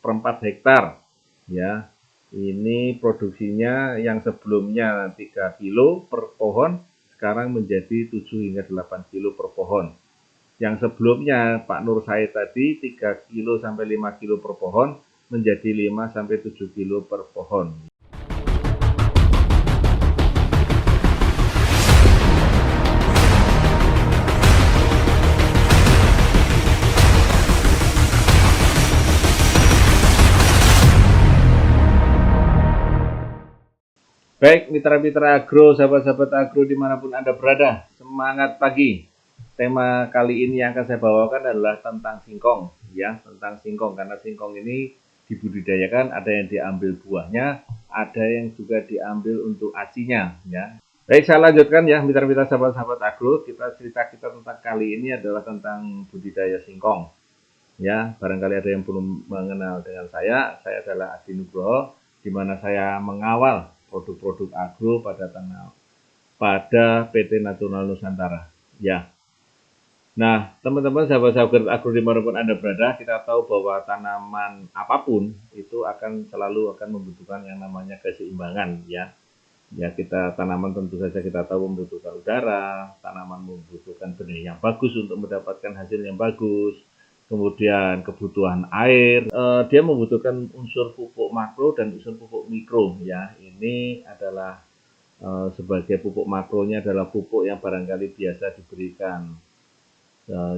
1/4 hektar ya. Ini produksinya yang sebelumnya 3 kilo per pohon sekarang menjadi 7 hingga 8 kilo per pohon. Yang sebelumnya Pak Nur Said tadi 3 kilo sampai 5 kilo per pohon menjadi 5 sampai 7 kilo per pohon. Baik mitra-mitra agro, sahabat-sahabat agro dimanapun Anda berada, semangat pagi. Tema kali ini yang akan saya bawakan adalah tentang singkong, ya, tentang singkong. Karena singkong ini dibudidayakan, ada yang diambil buahnya, ada yang juga diambil untuk acinya, ya. Baik, saya lanjutkan ya, mitra-mitra sahabat-sahabat agro. Kita tentang kali ini adalah tentang budidaya singkong. Ya, barangkali ada yang belum mengenal dengan saya adalah Adi Nugroho, di mana saya mengawal produk-produk agro pada PT Natural Nusantara. Ya. Nah, teman-teman sahabat-sahabat agro dimanapun Anda berada, kita tahu bahwa tanaman apapun itu selalu akan membutuhkan yang namanya keseimbangan, ya. Ya, tanaman tentu saja kita tahu membutuhkan udara, tanaman membutuhkan benih yang bagus untuk mendapatkan hasil yang bagus. Kemudian kebutuhan air, dia membutuhkan unsur pupuk makro dan unsur pupuk mikro, ya. Ini adalah sebagai pupuk makronya adalah pupuk yang barangkali biasa diberikan,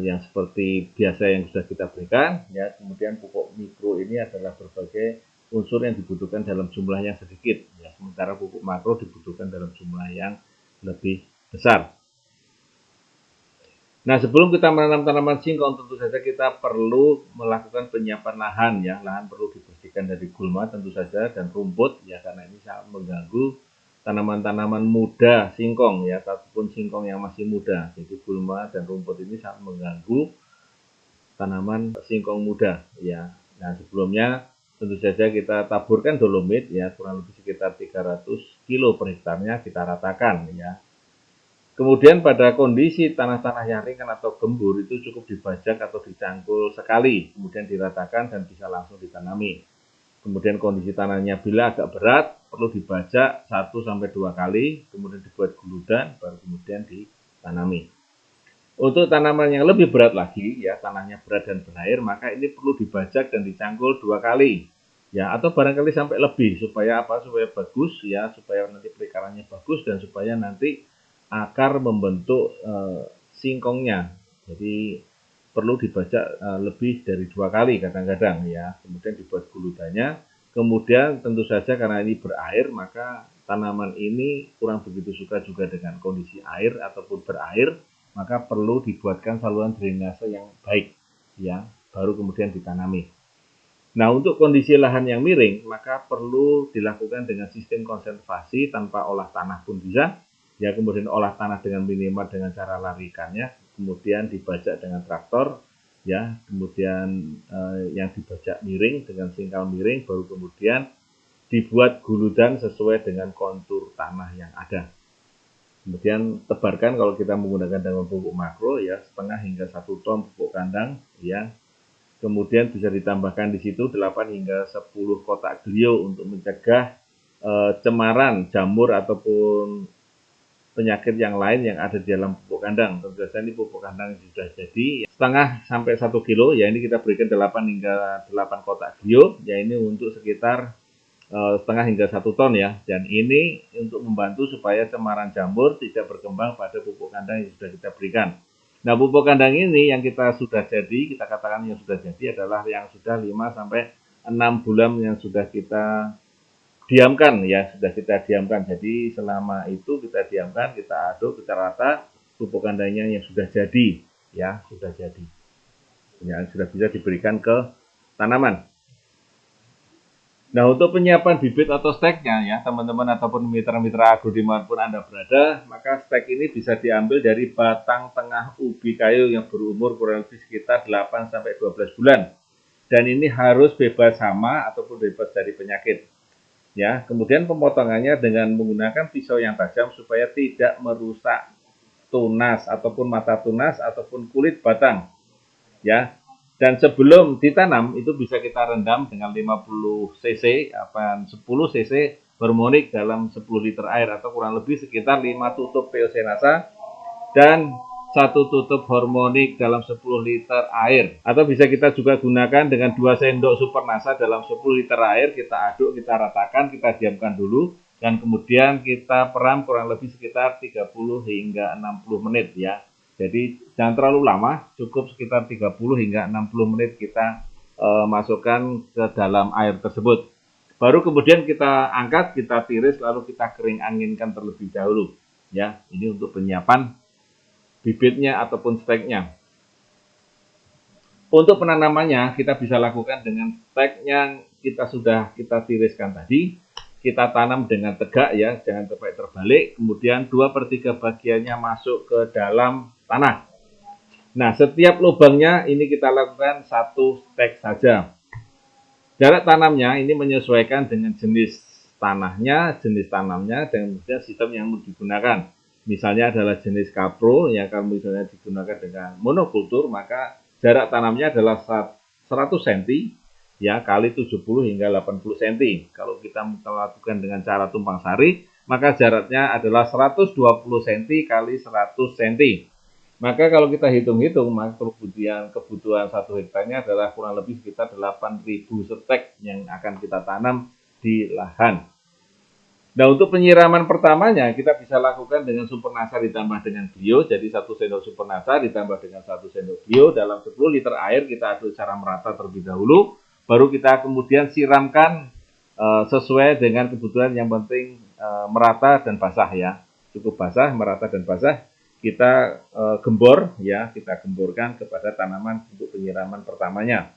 yang seperti biasa yang sudah kita berikan, ya. Kemudian pupuk mikro ini adalah berbagai unsur yang dibutuhkan dalam jumlah yang sedikit, ya. Sementara pupuk makro dibutuhkan dalam jumlah yang lebih besar. Nah, sebelum kita menanam tanaman singkong, tentu saja kita perlu melakukan penyiapan lahan, ya. Lahan perlu dibersihkan dari gulma tentu saja dan rumput, ya, karena ini sangat mengganggu tanaman-tanaman muda singkong, ya, ataupun singkong yang masih muda. Jadi gulma dan rumput ini sangat mengganggu tanaman singkong muda, ya. Nah, sebelumnya tentu saja kita taburkan dolomit, ya, kurang lebih sekitar 300 kilo per hektarnya kita ratakan, ya. Kemudian pada kondisi tanah-tanah yang ringan atau gembur itu cukup dibajak atau dicangkul sekali, kemudian diratakan dan bisa langsung ditanami. Kemudian kondisi tanahnya bila agak berat, perlu dibajak 1-2 kali, kemudian dibuat guludan, baru kemudian ditanami. Untuk tanaman yang lebih berat lagi, ya, tanahnya berat dan berair, maka ini perlu dibajak dan dicangkul 2 kali. Ya, atau barangkali sampai lebih, supaya apa? Supaya bagus, ya, supaya nanti perikarannya bagus dan supaya nanti akar membentuk singkongnya. Jadi perlu dibajak lebih dari 2 kali kadang-kadang, ya. Kemudian dibuat guludannya. Kemudian tentu saja karena ini berair, maka tanaman ini kurang begitu suka juga dengan kondisi air ataupun berair, maka perlu dibuatkan saluran drainase yang baik, ya, baru kemudian ditanami. Nah, untuk kondisi lahan yang miring, maka perlu dilakukan dengan sistem konservasi tanpa olah tanah pun bisa. Ya, kemudian olah tanah dengan minimal dengan cara larikannya, kemudian dibajak dengan traktor, ya, kemudian yang dibajak miring dengan singkal miring, baru kemudian dibuat guludan sesuai dengan kontur tanah yang ada. Kemudian tebarkan kalau kita menggunakan dengan pupuk makro, ya, 0,5 hingga 1 ton pupuk kandang, ya. Kemudian bisa ditambahkan di situ 8 hingga 10 kotak glio untuk mencegah cemaran jamur ataupun penyakit yang lain yang ada di dalam pupuk kandang. Tentu saja ini pupuk kandang sudah jadi 0,5 sampai 1 kilo, ya, ini kita berikan 8 hingga 8 kotak glio, ya, ini untuk sekitar 0,5 hingga 1 ton, ya. Dan ini untuk membantu supaya cemaran jamur tidak berkembang pada pupuk kandang yang sudah kita berikan. Nah, pupuk kandang ini yang kita sudah jadi, kita katakan yang sudah jadi adalah yang sudah 5 sampai 6 bulan yang sudah kita diamkan, ya, sudah kita diamkan. Jadi selama itu kita diamkan, kita aduk, kita rata pupuk kandangnya yang sudah jadi, ya, sudah jadi, ya, sudah bisa diberikan ke tanaman. Nah, untuk penyiapan bibit atau steknya, ya, teman-teman ataupun mitra-mitra agro dimanapun Anda berada, maka stek ini bisa diambil dari batang tengah ubi kayu yang berumur kurang lebih sekitar 8 sampai 12 bulan. Dan ini harus bebas hama ataupun bebas dari penyakit. Ya, kemudian pemotongannya dengan menggunakan pisau yang tajam supaya tidak merusak tunas ataupun mata tunas ataupun kulit batang. Ya, Dan sebelum ditanam itu bisa kita rendam dengan 50 cc, 10 cc hormonik dalam 10 liter air atau kurang lebih sekitar 5 tutup POC-NASA dan 1 tutup hormonik dalam 10 liter air. Atau bisa kita juga gunakan dengan 2 sendok Supernasa dalam 10 liter air, kita aduk, kita ratakan, kita diamkan dulu, dan kemudian kita peram kurang lebih sekitar 30 hingga 60 menit ya. Jadi jangan terlalu lama, cukup sekitar 30 hingga 60 menit kita masukkan ke dalam air tersebut. Baru kemudian kita angkat, kita tiris, lalu kita kering anginkan terlebih dahulu. Ya, ini untuk penyiapan bibitnya ataupun steknya. Untuk penanamannya kita bisa lakukan dengan stek yang kita tiriskan tadi. Kita tanam dengan tegak ya, jangan sampai terbalik. Kemudian 2/3 bagiannya masuk ke dalam tanah. Nah, setiap lubangnya ini kita lakukan 1 stek saja. Jarak tanamnya ini menyesuaikan dengan jenis tanahnya, jenis tanamnya, dan kemudian sistem yang mau digunakan. Misalnya adalah jenis kapro, yang kalau misalnya digunakan dengan monokultur, maka jarak tanamnya adalah 100 cm ya kali 70 hingga 80 cm. Kalau kita melakukan dengan cara tumpang sari, maka jaraknya adalah 120 cm kali 100 cm. Maka kalau kita hitung-hitung, maka kebutuhan 1 hektarnya adalah kurang lebih sekitar 8.000 stek yang akan kita tanam di lahan. Nah, untuk penyiraman pertamanya kita bisa lakukan dengan Supernasa ditambah dengan bio. Jadi 1 sendok Supernasa ditambah dengan 1 sendok bio dalam 10 liter air, kita aduk secara merata terlebih dahulu. Baru kita kemudian siramkan sesuai dengan kebutuhan, yang penting merata dan basah ya. Cukup basah, merata dan basah. Kita gembor ya, kita gemborkan kepada tanaman untuk penyiraman pertamanya.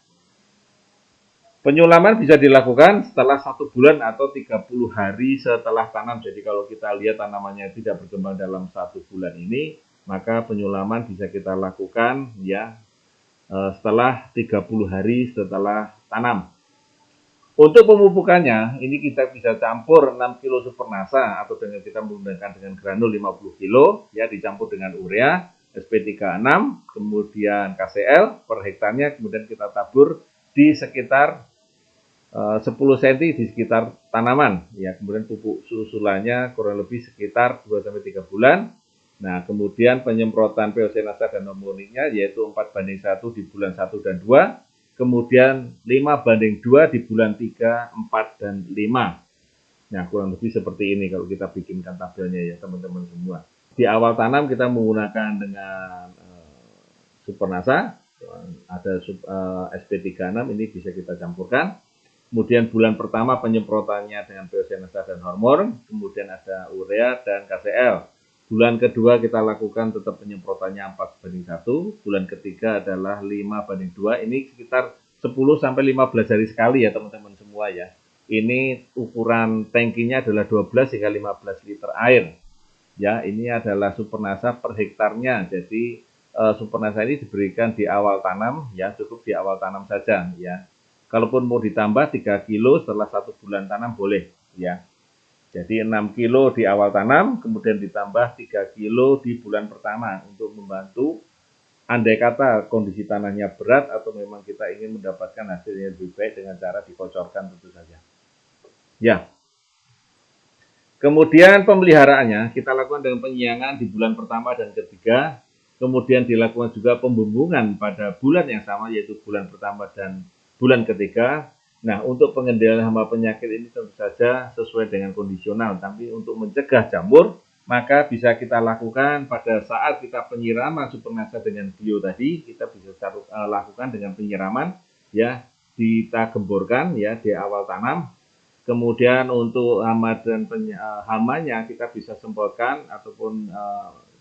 Penyulaman bisa dilakukan setelah 1 bulan atau 30 hari setelah tanam. Jadi kalau kita lihat tanamannya tidak berkembang dalam 1 bulan ini, maka penyulaman bisa kita lakukan ya setelah 30 hari setelah tanam. Untuk pemupukannya, ini kita bisa campur 6 kilo Supernasa atau dengan kita menggunakan dengan granul 50 kilo ya, dicampur dengan urea, SP36, kemudian KCL per hektarnya, kemudian kita tabur di sekitar 10 cm di sekitar tanaman ya, kemudian pupuk susulannya kurang lebih sekitar 2-3 bulan. Nah, kemudian penyemprotan POC-NASA dan hormoniknya yaitu 4:1 di bulan 1 dan 2, kemudian 5:2 di bulan 3, 4, dan 5. Nah, kurang lebih seperti ini kalau kita bikinkan tabelnya ya teman-teman semua. Di awal tanam kita menggunakan dengan Supernasa, ada SP36, ini bisa kita campurkan. Kemudian bulan pertama penyemprotannya dengan POC-NASA dan hormon, kemudian ada urea dan KCL. Bulan kedua kita lakukan tetap penyemprotannya 4:1, bulan ketiga adalah 5:2, ini sekitar 10-15 hari sekali ya teman-teman semua ya. Ini ukuran tangkinya adalah 12 hingga 15 liter air. Ya, ini adalah Supernasa per hektarnya. Jadi Supernasa ini diberikan di awal tanam ya, cukup di awal tanam saja ya. Kalaupun mau ditambah 3 kilo setelah 1 bulan tanam boleh ya. Jadi 6 kilo di awal tanam, kemudian ditambah 3 kilo di bulan pertama untuk membantu andai kata kondisi tanahnya berat atau memang kita ingin mendapatkan hasil yang lebih baik dengan cara dikocorkan tentu saja. Ya. Kemudian pemeliharaannya kita lakukan dengan penyiangan di bulan pertama dan ketiga, kemudian dilakukan juga pembumbungan pada bulan yang sama yaitu bulan pertama dan bulan ketiga. Nah, untuk pengendalian hama penyakit ini tentu saja sesuai dengan kondisional, tapi untuk mencegah jamur, maka bisa kita lakukan pada saat kita penyiraman Supernasa dengan bio tadi, kita bisa lakukan dengan penyiraman ya, kita gemborkan ya di awal tanam. Kemudian untuk hama dan hamanya kita bisa semprotkan ataupun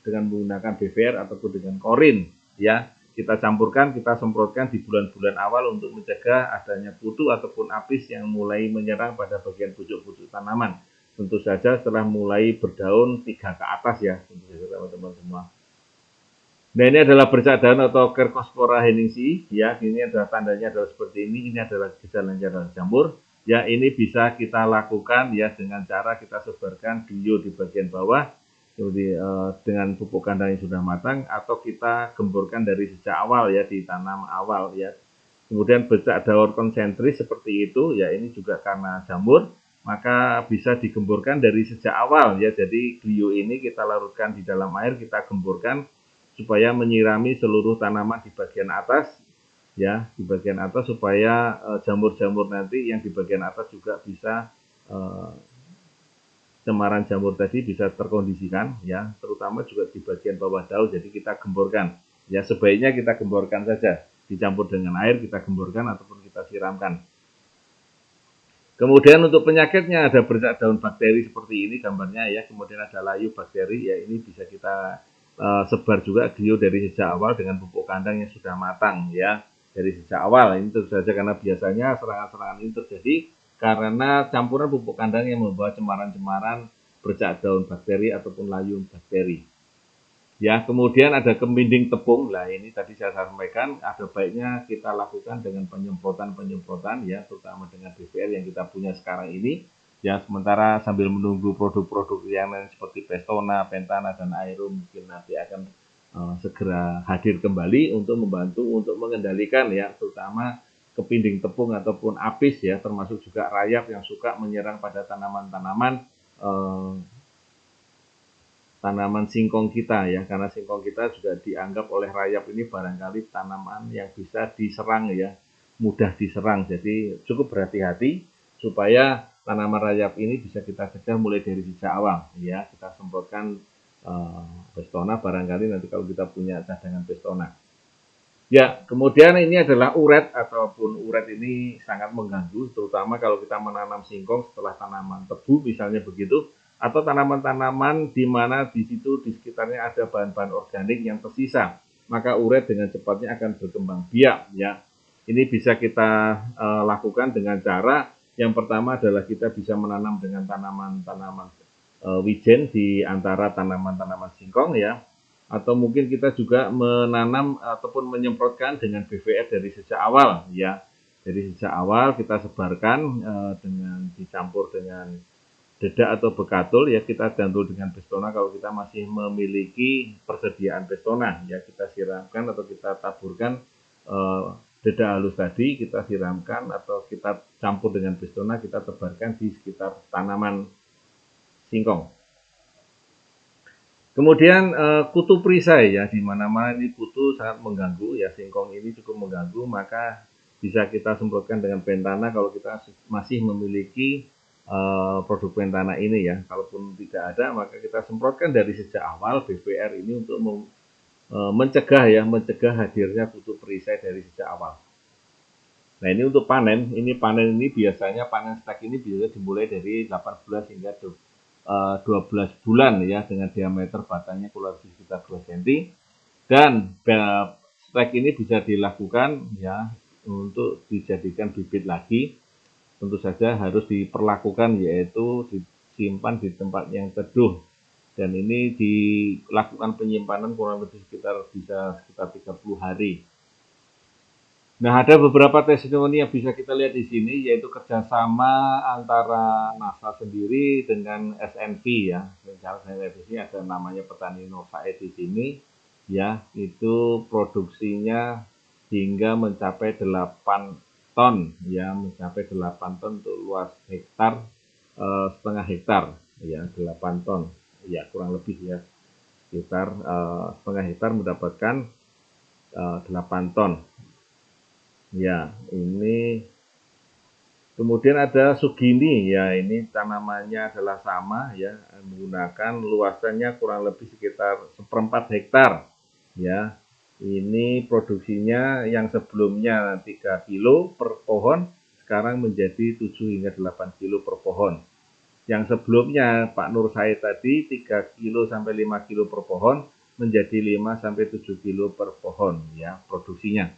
dengan menggunakan BVR ataupun dengan korin ya. Kita campurkan, kita semprotkan di bulan-bulan awal untuk mencegah adanya kutu ataupun apis yang mulai menyerang pada bagian pucuk-pucuk tanaman. Tentu saja setelah mulai berdaun 3 ke atas ya, tentu saja teman-teman semua. Nah, ini adalah bercak daun atau Cercospora henningsi ya, ini adalah tandanya adalah seperti ini adalah gejala jamur. Ya, ini bisa kita lakukan ya dengan cara kita sebarkan bio di bagian bawah. Jadi dengan pupuk kandang yang sudah matang atau kita gemburkan dari sejak awal ya, ditanam awal ya, Kemudian bercak daun konsentris seperti itu, ya ini juga karena jamur, maka bisa digemburkan dari sejak awal ya. Jadi glio ini kita larutkan di dalam air, kita gemburkan supaya menyirami seluruh tanaman di bagian atas ya, di bagian atas supaya jamur-jamur nanti yang di bagian atas juga bisa eh, cemaran jamur tadi bisa terkondisikan ya, terutama juga di bagian bawah daun. Jadi kita gemburkan. Ya sebaiknya kita gemburkan saja, dicampur dengan air kita gemburkan ataupun kita siramkan. Kemudian untuk penyakitnya ada bercak daun bakteri seperti ini gambarnya ya, kemudian ada layu bakteri ya, ini bisa kita sebar juga glio dari sejak awal dengan pupuk kandang yang sudah matang ya, dari sejak awal. Ini tentu saja karena biasanya serangan-serangan ini terjadi karena campuran pupuk kandang yang membawa cemaran-cemaran bercak daun bakteri ataupun layu bakteri. Ya, kemudian ada kemudian tepung. Nah, ini tadi saya sampaikan, ada baiknya kita lakukan dengan penyemprotan-penyemprotan ya, terutama dengan BVR yang kita punya sekarang ini. Ya, sementara sambil menunggu produk-produk yang lain seperti Pestona, Pentana, dan Aero mungkin nanti akan segera hadir kembali untuk membantu untuk mengendalikan ya, terutama kepinding tepung ataupun apis ya, termasuk juga rayap yang suka menyerang pada tanaman-tanaman tanaman singkong kita ya, karena singkong kita juga dianggap oleh rayap ini barangkali tanaman yang bisa diserang ya, mudah diserang. Jadi cukup berhati-hati supaya tanaman rayap ini bisa kita cegah mulai dari sejak awal ya. Kita semprotkan Pestona barangkali nanti kalau kita punya cadangan Pestona. Ya, kemudian ini adalah uret ataupun uret ini sangat mengganggu, terutama kalau kita menanam singkong setelah tanaman tebu misalnya begitu, atau tanaman-tanaman di mana di situ di sekitarnya ada bahan-bahan organik yang tersisa, maka uret dengan cepatnya akan berkembang biak ya. Ini bisa kita lakukan dengan cara yang pertama adalah kita bisa menanam dengan tanaman-tanaman wijen di antara tanaman-tanaman singkong ya, atau mungkin kita juga menanam ataupun menyemprotkan dengan BVR dari sejak awal ya. Dari sejak awal kita sebarkan dengan dicampur dengan dedak atau bekatul ya, kita gantul dengan Pestona kalau kita masih memiliki persediaan Pestona ya, kita siramkan atau kita taburkan dedak halus tadi, kita siramkan atau kita campur dengan Pestona, kita tebarkan di sekitar tanaman singkong. Kemudian kutu perisai ya, di mana-mana ini kutu sangat mengganggu ya, singkong ini cukup mengganggu, maka bisa kita semprotkan dengan Pentana kalau kita masih memiliki produk Pentana ini ya. Kalaupun tidak ada, maka kita semprotkan dari sejak awal BVR ini untuk mencegah hadirnya kutu perisai dari sejak awal. Nah ini untuk panen, ini biasanya panen stek ini bisa dimulai dari 18 hingga 12 bulan ya, dengan diameter batangnya kurang lebih sekitar 2 cm, dan stek ini bisa dilakukan ya untuk dijadikan bibit lagi. Tentu saja harus diperlakukan yaitu disimpan di tempat yang teduh, dan ini dilakukan penyimpanan kurang lebih sekitar 30 hari. Nah, ada beberapa testimoni yang bisa kita lihat di sini, yaitu kerjasama antara NASA sendiri dengan SNV ya. Misalnya saya lihat di sini ada namanya petani Novae di sini, ya, itu produksinya hingga mencapai 8 ton, ya, mencapai 8 ton untuk luas hektar, setengah hektar, ya, 8 ton, ya, kurang lebih ya, sekitar setengah hektar mendapatkan 8 ton. Ya, ini kemudian ada Sugini ya, ini tanamannya adalah sama ya, menggunakan luasannya kurang lebih sekitar 1/4 hektar ya. Ini produksinya yang sebelumnya 3 kilo per pohon sekarang menjadi 7 hingga 8 kilo per pohon. Yang sebelumnya Pak Nur Said tadi 3 kilo sampai 5 kilo per pohon menjadi 5 sampai 7 kilo per pohon ya produksinya.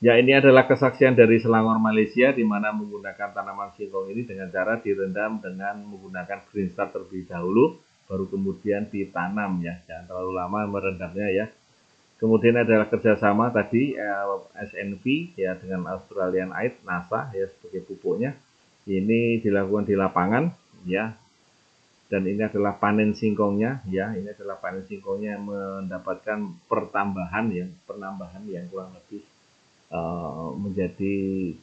Ya, ini adalah kesaksian dari Selangor Malaysia, di mana menggunakan tanaman singkong ini dengan cara direndam dengan menggunakan green start terlebih dahulu, baru kemudian ditanam ya, jangan terlalu lama merendamnya ya. Kemudian adalah kerjasama tadi SNV ya dengan Australian Aid, NASA ya sebagai pupuknya. Ini dilakukan di lapangan ya, dan ini adalah panen singkongnya ya, ini adalah panen singkongnya yang mendapatkan penambahan yang kurang lebih menjadi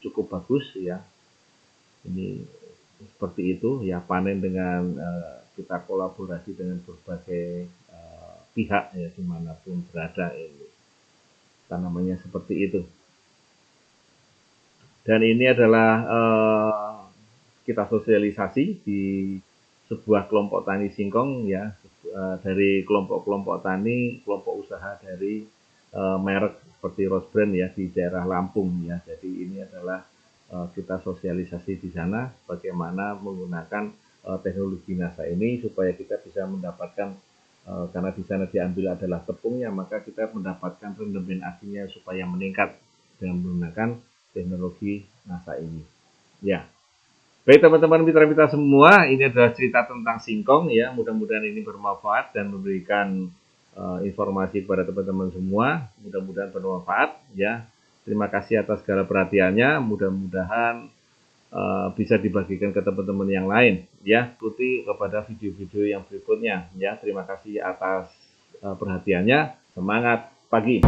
cukup bagus ya. Ini seperti itu ya, panen dengan kita kolaborasi dengan berbagai pihak ya, dimanapun berada ini tanamannya seperti itu. Dan ini adalah kita sosialisasi di sebuah kelompok tani singkong ya, dari kelompok-kelompok tani, kelompok usaha dari merek seperti Rose Brand ya di daerah Lampung ya. Jadi ini adalah kita sosialisasi di sana bagaimana menggunakan teknologi NASA ini supaya kita bisa mendapatkan, karena di sana diambil adalah tepungnya, maka kita mendapatkan rendemen asinya supaya meningkat dengan menggunakan teknologi NASA ini. Ya, baik teman-teman mitra-mitra semua, ini adalah cerita tentang singkong ya. Mudah-mudahan ini bermanfaat dan memberikan informasi kepada teman-teman semua. Mudah-mudahan bermanfaat ya. Terima kasih atas segala perhatiannya. Mudah-mudahan bisa dibagikan ke teman-teman yang lain ya. Ikuti kepada video-video yang berikutnya ya. Terima kasih atas perhatiannya. Semangat pagi.